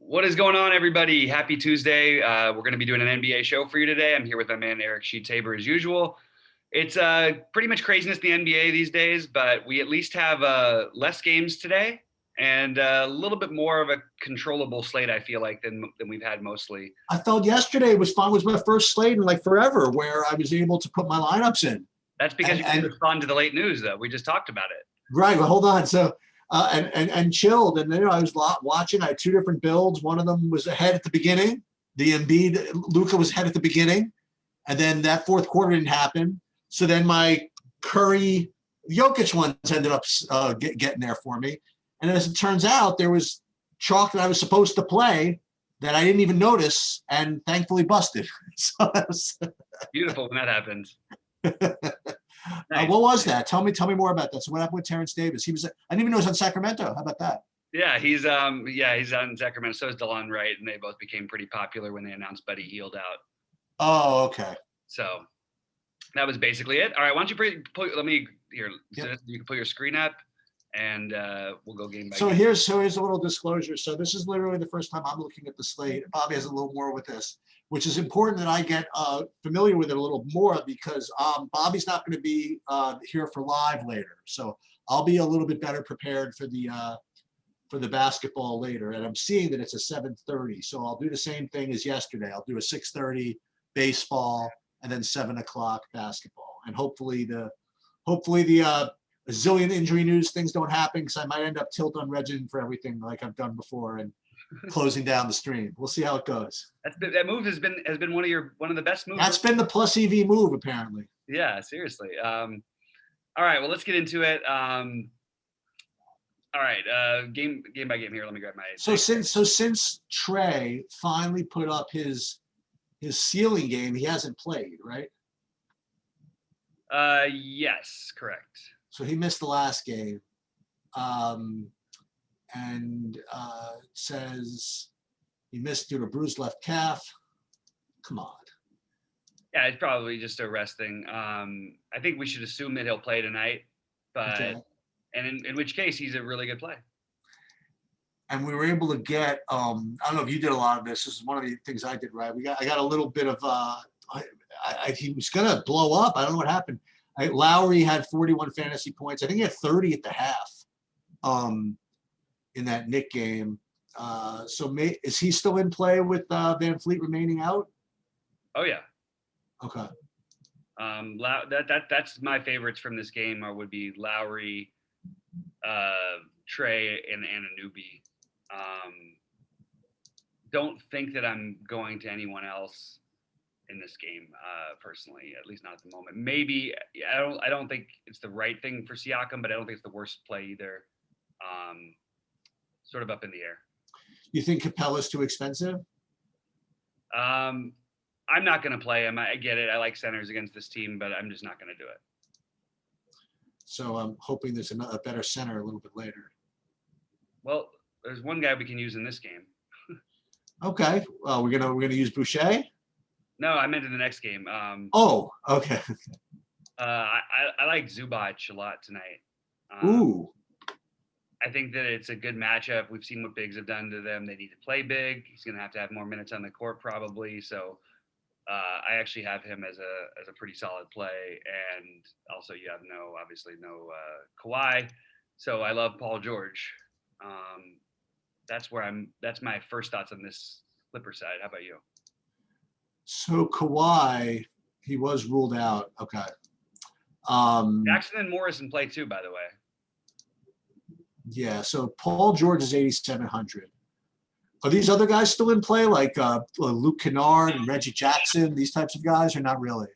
What is going on, everybody? Happy Tuesday. We're going to be doing an NBA show for you today. I'm here with my man, Eric Sheets-Haber, as usual. It's pretty much craziness in the NBA these days, but we at least have less games today and a little bit more of a controllable slate, I feel like, than we've had mostly. I felt yesterday was fun. It was my first slate in like forever where I was able to put my lineups in. That's because you can respond to the late news, though. We just talked about it. Right. Well, hold on. So, and chilled. And then I was watching. I had two different builds. One of them was ahead at the beginning. The Embiid, Luka was ahead at the beginning. And then that fourth quarter didn't happen. So then my Curry, Jokic ones ended up getting there for me. And as it turns out, there was chalk that I was supposed to play that I didn't even notice and thankfully busted. So that was beautiful when that happens. Nice. What was that? Tell me more about that. So what happened with Terrence Davis? I didn't even know he was on Sacramento. How about that? Yeah, he's on Sacramento. So is DeLon Wright, and they both became pretty popular when they announced Buddy Hield out. Oh, okay. So that was basically it. All right, why don't you let me here. Yep. You can put your screen up, and we'll go game by game. Here's a little disclosure. So this is literally the first time I'm looking at the slate. Bobby has a little more with this, which is important that I get familiar with it a little more because Bobby's not going to be here for live later. So I'll be a little bit better prepared for the basketball later. And I'm seeing that it's a 7:30. So I'll do the same thing as yesterday. I'll do a 6:30 baseball and then 7 o'clock basketball. And hopefully the a zillion injury news things don't happen because I might end up tilt on Regin for everything like I've done before and closing down the stream. We'll see how it goes. That move has been one of the best moves. That's been the plus EV move apparently. Yeah, seriously. All right, well let's get into it. All right, game by game here. Let me grab my. So since Trey finally put up his ceiling game, he hasn't played, right? Yes, correct. So he missed the last game, and says he missed due to bruised left calf. Come on. Yeah, it's probably just a rest thing. I think we should assume that he'll play tonight, but okay. And in which case he's a really good play. And we were able to get. I don't know if you did a lot of this. This is one of the things I did. Right, I got a little bit of. He was gonna blow up. I don't know what happened. Lowry had 41 fantasy points. I think he had 30 at the half in that Knick game. Is he still in play with Van Fleet remaining out? Oh, yeah. Okay. That's my favorites from this game would be Lowry, Trey, and Anunoby. Don't think that I'm going to anyone else in this game, personally, at least not at the moment. Maybe I don't think it's the right thing for Siakam, but I don't think it's the worst play either. Sort of up in the air. You think Capella's too expensive? I'm not going to play him. I get it. I like centers against this team, but I'm just not going to do it. So I'm hoping there's a better center a little bit later. Well, there's one guy we can use in this game. Okay. Well, we're gonna use Boucher. No, I meant in the next game. Oh, okay. I like Zubac a lot tonight. Ooh. I think that it's a good matchup. We've seen what bigs have done to them. They need to play big. He's going to have more minutes on the court probably. So I actually have him as a pretty solid play. And also you have obviously no Kawhi. So I love Paul George. That's my first thoughts on this Clipper side. How about you? So Kawhi, he was ruled out. Okay. Jackson and Morrison play too, by the way. Yeah. So Paul George is 8,700. Are these other guys still in play, like Luke Kennard and Reggie Jackson? These types of guys, or not really?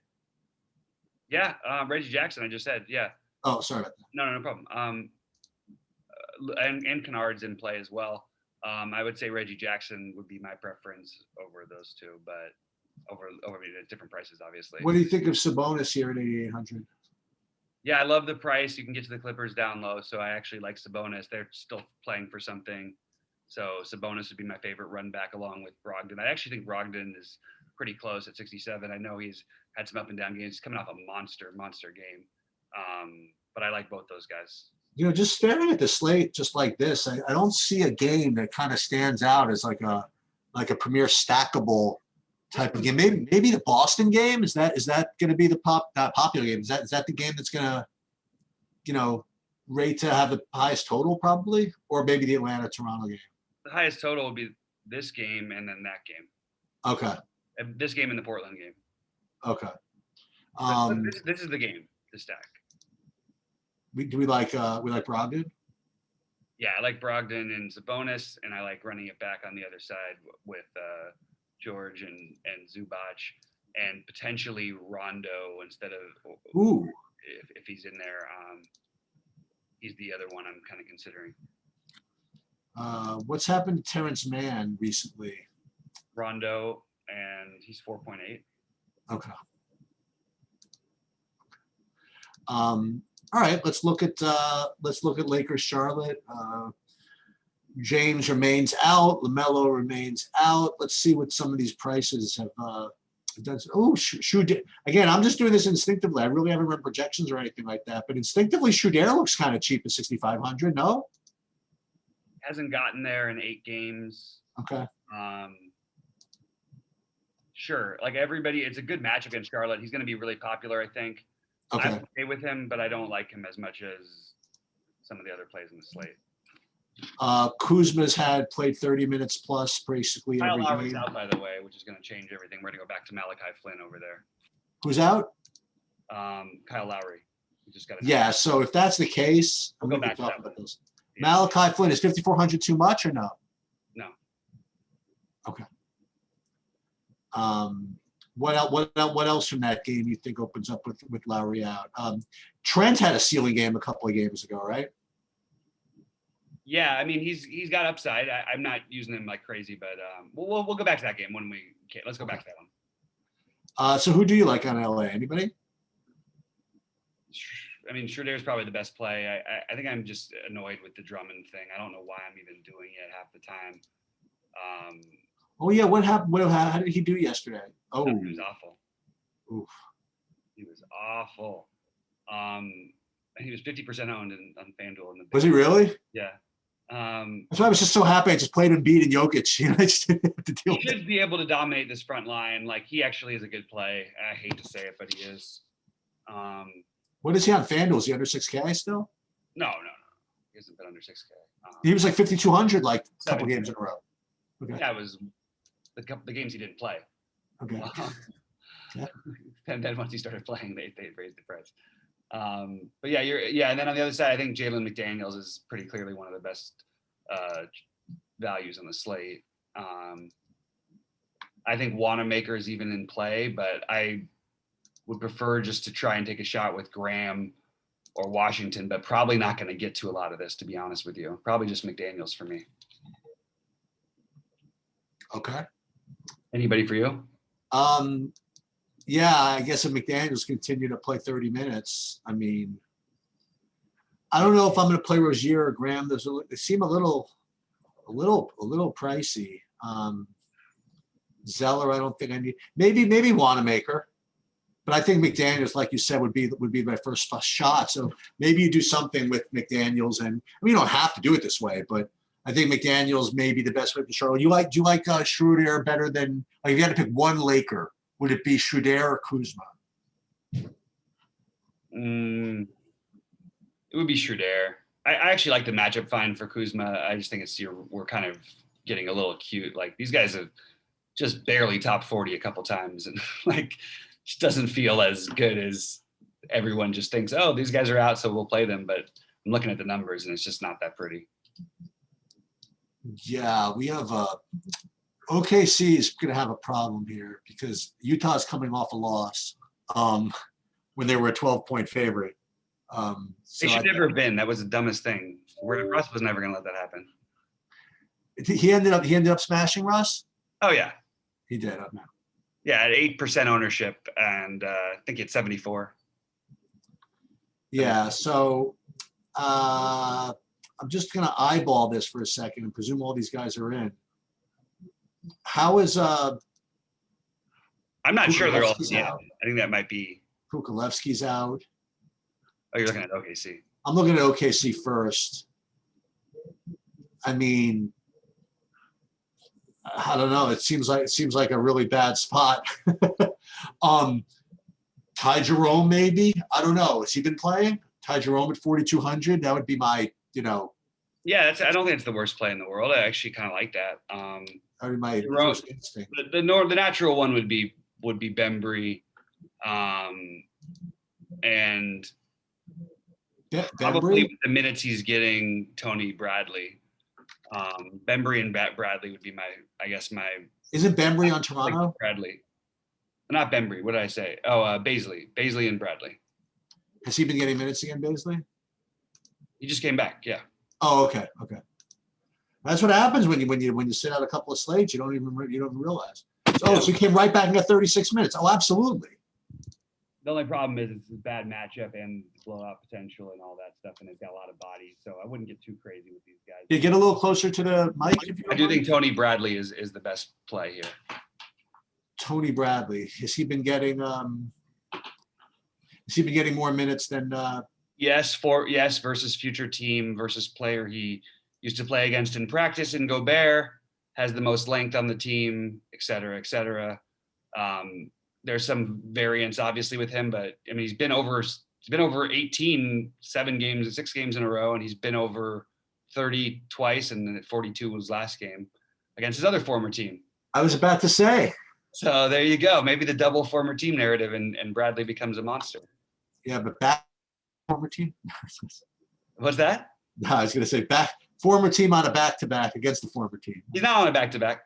Yeah, Reggie Jackson. I just said, yeah. Oh, sorry about that. No problem. And Kennard's in play as well. I would say Reggie Jackson would be my preference over those two, but over at different prices, obviously. What do you think of Sabonis here at 8,800? Yeah, I love the price. You can get to the Clippers down low, so I actually like Sabonis. They're still playing for something. So Sabonis would be my favorite run back along with Brogdon. I actually think Brogdon is pretty close at 67. I know he's had some up and down games. He's coming off a monster game. But I like both those guys. Just staring at the slate just like this, I don't see a game that kind of stands out as like a premier stackable type of game. Maybe the Boston game, is that going to be the that popular game? Is that the game that's going to rate to have the highest total probably, or maybe the Atlanta Toronto game? The highest total will be this game and then that game. Okay. And this game and the Portland game. Okay. But this is the game to stack. We like Brogdon? Yeah, I like Brogdon and Sabonis, and I like running it back on the other side with George and Zubac, and potentially Rondo instead of Ooh. if he's in there. He's the other one I'm kind of considering. What's happened to Terrence Mann recently? Rondo, and he's 4.8. Okay. All right, let's look at Lakers Charlotte. James remains out. LaMelo remains out. Let's see what some of these prices have done. Oh, again, I'm just doing this instinctively. I really haven't run projections or anything like that, but instinctively, Shooter looks kind of cheap at 6,500. No, hasn't gotten there in 8 games. Okay. Sure, like everybody, it's a good match against Charlotte. He's going to be really popular, I think. Okay. I'm okay with him, but I don't like him as much as some of the other plays in the slate. Kuzma's played 30 minutes plus basically Kyle every Lowry's game. out, by the way, which is going to change everything. We're going to go back to Malachi Flynn over there. Who's out? Kyle Lowry. We just got. Yeah. So if that's the case, we'll go back to that about those. Yeah. Malachi Flynn, is 5,400 too much or no? No. Okay. What else from that game you think opens up with Lowry out? Trent had a ceiling game a couple of games ago, right? Yeah, I mean he's got upside. I'm not using him like crazy, but we'll go back to that game when we can. Let's go back to that one. So who do you like on LA? Anybody? I mean, Schroeder's probably the best play. I think I'm just annoyed with the Drummond thing. I don't know why I'm even doing it half the time. Oh yeah, what happened? How did he do yesterday? Oh, he was awful. Oof. He was awful. He was 50% owned on FanDuel. Was he really? Yeah. That's why I was just so happy I just played Embiid and Jokic. I just didn't have to deal he should be able to dominate this front line. Like he actually is a good play. I hate to say it, but he is. What is he on FanDuel? Is he under 6K still? No. He hasn't been under 6K. He was like 5,200 like a couple games in a row. Okay. Yeah, it was the games he didn't play. Okay. Yeah. And then once he started playing, they raised the price. But yeah, and then on the other side, I think Jalen McDaniels is pretty clearly one of the best values on the slate. I think Wanamaker is even in play, but I would prefer just to try and take a shot with Graham or Washington, but probably not going to get to a lot of this, to be honest with you. Probably just McDaniels for me. Okay. Anybody for you? Yeah, I guess if McDaniels continue to play 30 minutes, I mean, I don't know if I'm going to play Rozier or Graham. They seem a little pricey. Zeller, I don't think I need. Maybe Wanamaker, but I think McDaniels, like you said, would be my first shot. So maybe you do something with McDaniels, and I mean, you don't have to do it this way, but I think McDaniels may be the best way for Charlotte. Do you like Schroeder better than, like, if you had to pick one Laker, would it be Schroeder or Kuzma? It would be Schroeder. I actually like the matchup fine for Kuzma. I just think we're kind of getting a little cute. Like these guys have just barely top 40 a couple times, and like just doesn't feel as good as everyone just thinks. Oh, these guys are out, so we'll play them. But I'm looking at the numbers, and it's just not that pretty. Yeah, we have OKC is going to have a problem here because Utah's coming off a loss when they were a 12-point favorite. They should never have been. That was the dumbest thing. Russ was never going to let that happen. He ended up smashing Russ? Oh, yeah. He did. Oh, no. Yeah, at 8% ownership, and I think he had 74. Yeah, so I'm just going to eyeball this for a second and presume all these guys are in. How is I'm not sure they're all Kukalevsky's in. out. I think that might be. Kukalevsky's out. Oh, you're looking at OKC. I'm looking at OKC first. I mean, I don't know. It seems like a really bad spot. Ty Jerome, maybe. I don't know. Has he been playing? Ty Jerome at 4,200. That would be my, Yeah, I don't think it's the worst play in the world. I actually kind of like that. that would be my Jerome, first instinct. the natural one would be Bembry, and probably with the minutes he's getting, Tony Bradley. Bembry and Bradley would be my. Isn't Bembry on Toronto? Like Bradley, not Bembry. What did I say? Oh, Baisley and Bradley. Has he been getting minutes again, Baisley? He just came back. Yeah. Oh, okay. That's what happens when you sit out a couple of slates. You don't even realize. So he came right back and got 36 minutes. Oh, absolutely. The only problem is it's a bad matchup and blowout potential and all that stuff, and it's got a lot of bodies. So I wouldn't get too crazy with these guys. You get a little closer to the mic. I do think Tony Bradley is the best play here. Tony Bradley, has he been getting more minutes than? Yes, versus future team versus player he used to play against in practice. And Gobert has the most length on the team, et cetera, et cetera. There's some variance obviously with him, but I mean, he's been over 18, 6 games in a row, and he's been over 30 twice, and then 42 was last game against his other former team. I was about to say. So there you go. Maybe the double former team narrative, and Bradley becomes a monster. Yeah, but back former team. What's that? No, I was going to say former team on a back-to-back against the former team. He's not on a back-to-back.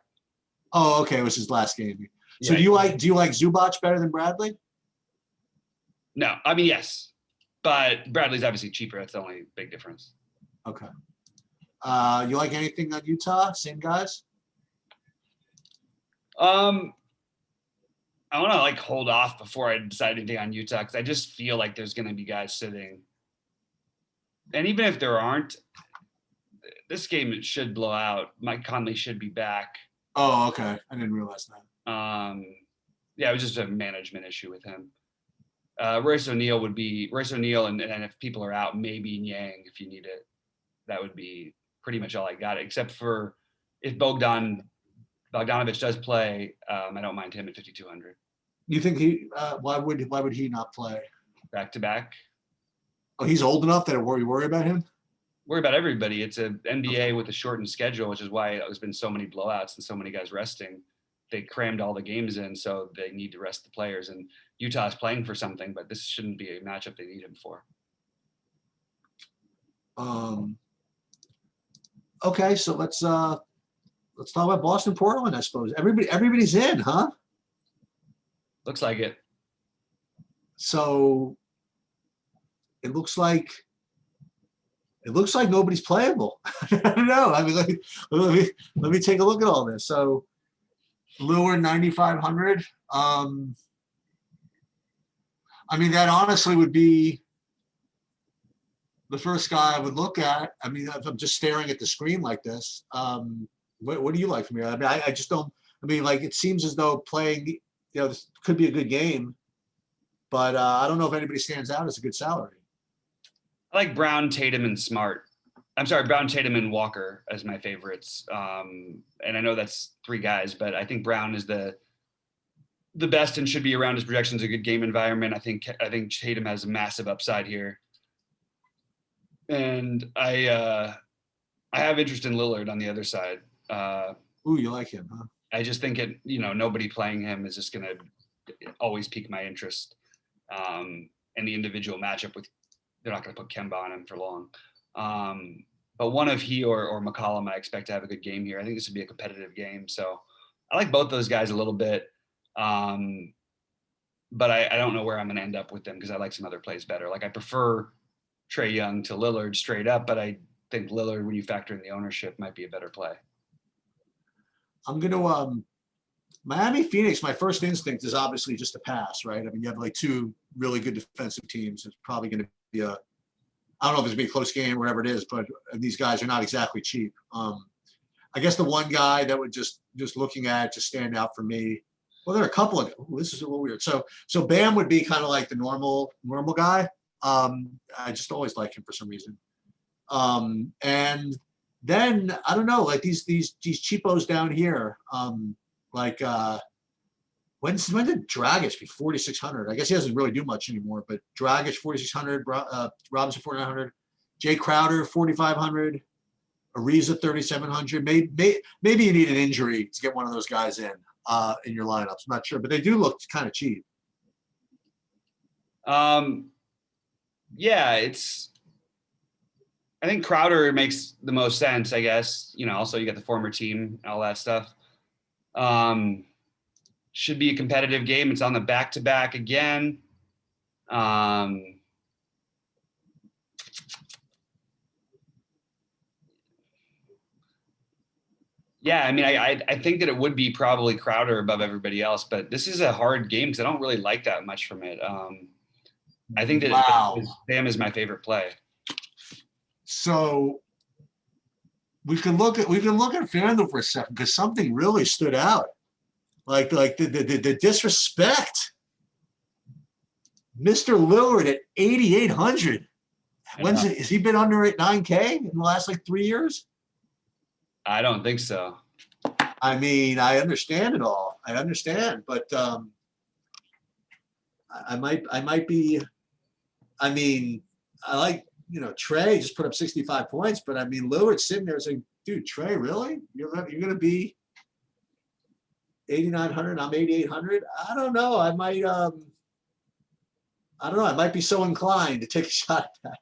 Oh, okay. It was his last game. So yeah, do you like Zubac better than Bradley? No, I mean, yes, but Bradley's obviously cheaper. That's the only big difference. Okay. You like anything on Utah? Same guys? I want to hold off before I decide anything on Utah, because I just feel like there's going to be guys sitting. And even if there aren't, this game should blow out. Mike Conley should be back. Oh, okay. I didn't realize that. Yeah, it was just a management issue with him. Royce O'Neal, and if people are out, maybe Yang if you need it. That would be pretty much all I got, except for if Bogdanovich does play, I don't mind him at 5,200. You think why would he not play? Back to back. Oh, he's old enough that we worry about him? Worry about everybody. It's an NBA with a shortened schedule, which is why there's been so many blowouts and so many guys resting. They crammed all the games in, so they need to rest the players. And Utah's playing for something, but this shouldn't be a matchup they need him for. Okay, so let's talk about Boston, Portland. I suppose everybody's in, huh? Looks like it. So it looks like nobody's playable. I don't know. I mean, let me take a look at all this. So Lillard 9,500. I mean, that honestly would be the first guy I would look at. I mean, if I'm just staring at the screen like this, what do you like from here? I mean, I just don't. I mean, it seems as though playing, this could be a good game, but I don't know if anybody stands out as a good salary. I like Brown, Tatum, and Smart. I'm sorry, Brown, Tatum, and Walker as my favorites. And I know that's 3 guys, but I think Brown is the best and should be around his projections. A good game environment. I think Tatum has a massive upside here, and I have interest in Lillard on the other side. Ooh, you like him, huh? I just think nobody playing him is just going to always pique my interest. And the individual matchup they're not going to put Kemba on him for long. But one of he or McCollum, I expect to have a good game here. I think this would be a competitive game. So I like both those guys a little bit. But I don't know where I'm going to end up with them because I like some other plays better. I prefer Trae Young to Lillard straight up, but I think Lillard, when you factor in the ownership, might be a better play. I'm going to Miami, Phoenix. My first instinct is obviously just to pass, right? I mean, you have 2 really good defensive teams. It's probably going to be I don't know if it's going to be a close game or whatever it is, but these guys are not exactly cheap. I guess the one guy that would just looking at just stand out for me. Well, there are a couple of. This is a little weird. So Bam would be kind of like the normal guy. I just always like him for some reason. And then I don't know, like these cheapos down here, like when did Dragic be 4,600? I guess he doesn't really do much anymore, but Dragic 4,600, Robinson 4,900, Jay Crowder 4,500, Ariza 3,700. Maybe you need an injury to get one of those guys in your lineups. I'm not sure, but they do look kind of cheap. Yeah, I think Crowder makes the most sense, I guess. Also you got the former team, all that stuff. Should be a competitive game. It's on the back-to-back again. Yeah, I mean, I think that it would be probably Crowder above everybody else, but this is a hard game because I don't really like that much from it. I think that Bam is my favorite play. So we can look at FanDuel for a second because something really stood out, like the disrespect. Mr. Lillard at 8,800. Has he been under at 9K in the last like 3 years? I don't think so. I mean, I understand it all. I understand, but I might be. I mean, I like, Trey just put up 65 points, but I mean, Lillard's sitting there saying, dude, Trey, really? You're going to be 8,900. I'm 8,800. I don't know. I might. I don't know. I might be so inclined to take a shot at that.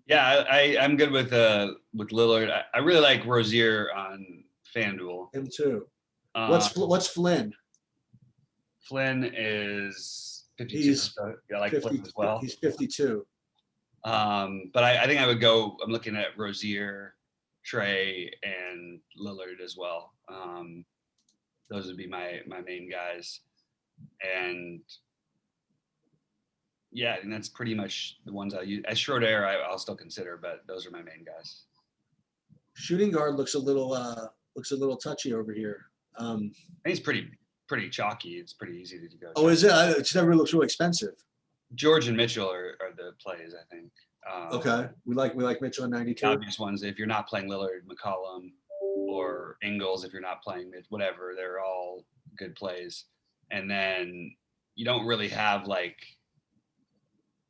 Yeah, I'm good with Lillard. I really like Rozier on FanDuel. Him too. What's Flynn? Flynn is 52. He's so I like 50, Flynn as well. He's 52. But I think I would go. I'm looking at Rozier, Trey, and Lillard as well. Those would be my main guys, and yeah, and that's pretty much the ones I use. As Schroeder, I'll still consider, but those are my main guys. Shooting guard looks a little touchy over here. I think it's pretty chalky. It's pretty easy to go. Oh, is it? It never looks really expensive. George and Mitchell are the plays, I think. Okay, we like Mitchell in 92. Obvious ones. If you're not playing Lillard, McCollum, or Ingles, if you're not playing Mitch, whatever, they're all good plays. And then you don't really have like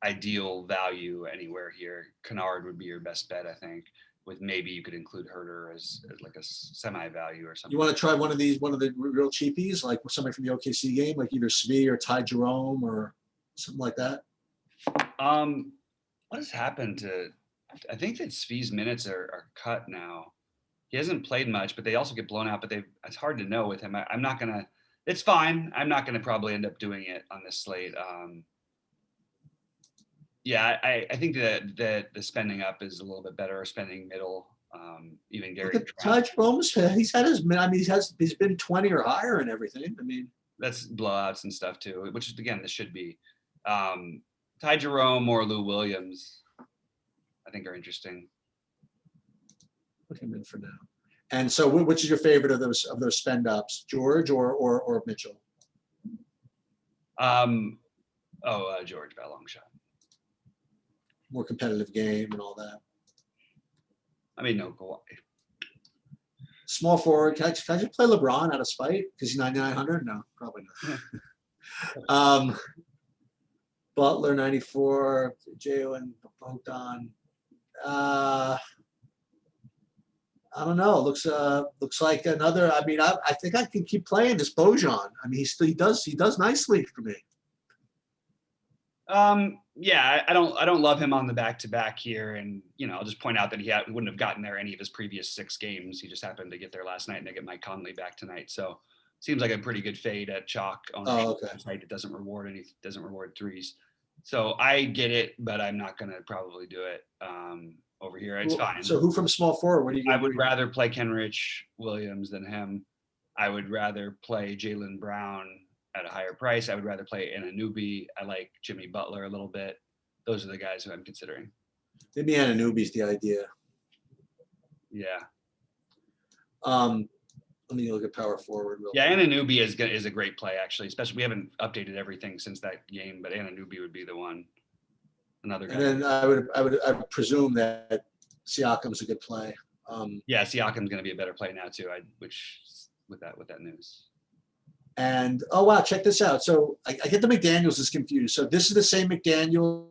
ideal value anywhere here. Kennard would be your best bet, I think. With maybe you could include Herter as like a semi value or something. You want to try one of the real cheapies, like somebody from the OKC game, like either Svi or Ty Jerome or something like that? What has happened to? I think that Svi's minutes are cut now. He hasn't played much, but they also get blown out. But it's hard to know with him. I'm not gonna. It's fine. I'm not gonna probably end up doing it on this slate. Yeah, I think that the spending up is a little bit better. Spending middle, even Gary. Look at Ty Jerome. He's had his. I mean, he's been 20 or higher and everything. I mean, that's blowouts and stuff too. Which again, this should be. Ty Jerome or Lou Williams, I think are interesting. Put him in for now. And so, which is your favorite of those spend ups, George or Mitchell? George by a long shot. More competitive game and all that. I mean, no, Kawhi. Small forward. Can I just play LeBron out of spite because he's 9,900? No, probably not. Butler 94, Jalen Bogdan. I don't know. Looks like another. I mean, I think I can keep playing this Bojan. I mean, he does nicely for me. Yeah, I don't love him on the back-to-back here, and I'll just point out that he wouldn't have gotten there any of his previous 6 games. He just happened to get there last night, and they get Mike Conley back tonight. So seems like a pretty good fade at chalk ownership. Oh, okay. Right, it doesn't reward threes. So I get it, but I'm not going to probably do it over here. It's fine. So who from small forward? I would rather play Kenrich Williams than him. I would rather play Jaylen Brown at a higher price. I would rather play Anunoby. I like Jimmy Butler a little bit. Those are the guys who I'm considering. Maybe Anunoby's the idea. Yeah. Let me look at power forward. Yeah, Anunoby is a great play, actually. Especially we haven't updated everything since that game, but Anunoby would be the one. another guy. And then I would presume that Siakam's a good play. Yeah, Siakam's going to be a better play now too. Which with that news. And oh wow, check this out. So I get the McDaniels is confused. So this is the same McDaniels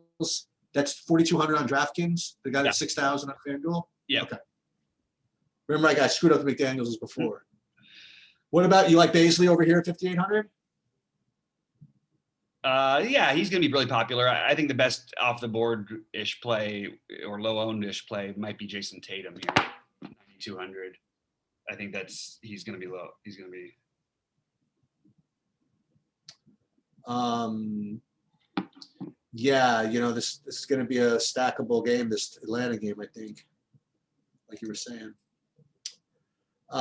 that's 4,200 on DraftKings. The guy that's 6,000 on FanDuel. Yeah. Okay. Remember, I got screwed up the McDaniels before. What about you? Like Baisley over here at 5,800? Yeah, he's going to be really popular. I think the best off the board ish play or low owned ish play might be Jason Tatum here, 9,200. I think he's going to be low. He's going to be. Yeah, this is going to be a stackable game, this Atlanta game, I think, like you were saying.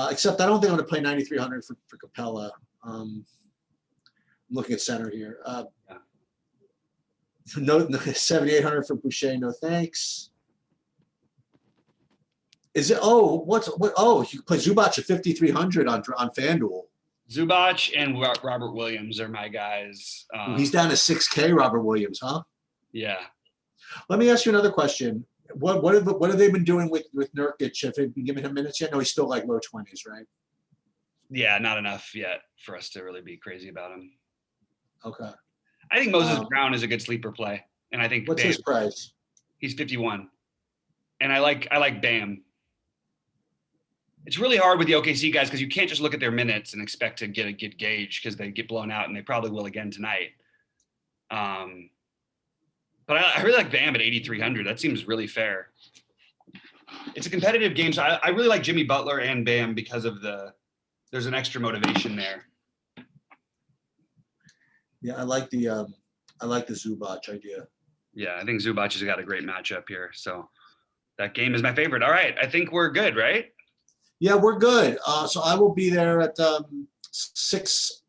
Except I don't think I'm going to play 9,300 for Capella. I'm looking at center here. No 7,800 for Boucher. No thanks. Is it? Oh, you play Zubac at 5,300 on FanDuel. Zubac and Robert Williams are my guys. He's down to 6K, Robert Williams, huh? Yeah. Let me ask you another question. What have they been doing with Nurkic? Have they been giving him minutes yet? No, he's still like low 20s, right? Yeah, not enough yet for us to really be crazy about him. Okay. I think Moses Brown is a good sleeper play, and I think what's his price? He's 51, and I like Bam. It's really hard with the OKC guys because you can't just look at their minutes and expect to get a good gauge because they get blown out, and they probably will again tonight. But I really like Bam at 8,300. That seems really fair. It's a competitive game, so I really like Jimmy Butler and Bam because of there's an extra motivation there. Yeah, I like the Zubac idea. Yeah, I think Zubac has got a great matchup here. So that game is my favorite. All right, I think we're good, right? Yeah, we're good. So I will be there at 6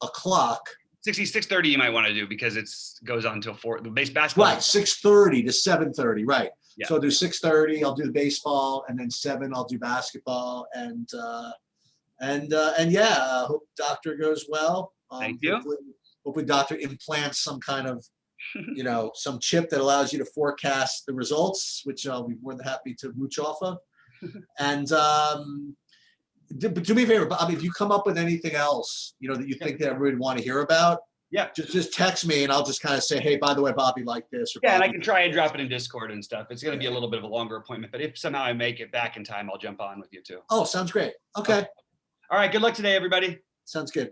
o'clock. 6:30 you might want to do because it goes on till 4. The base basketball. Right, 6:30 to 7:30. Right. Yeah. So I'll do 6:30. I'll do the baseball, and then 7. I'll do basketball, and yeah. Hope doctor goes well. Thank you. Hopefully doctor implants some kind of, some chip that allows you to forecast the results, which I'll be more than happy to mooch off of. And do me a favor, Bobby, if you come up with anything else, that you think that everybody would want to hear about, yeah, just text me and I'll just kind of say, hey, by the way, Bobby liked this. Or yeah, Bobby, and I can try and drop it in Discord and stuff. It's going to be a little bit of a longer appointment, but if somehow I make it back in time, I'll jump on with you too. Oh, sounds great. Okay. All right. Good luck today, everybody. Sounds good.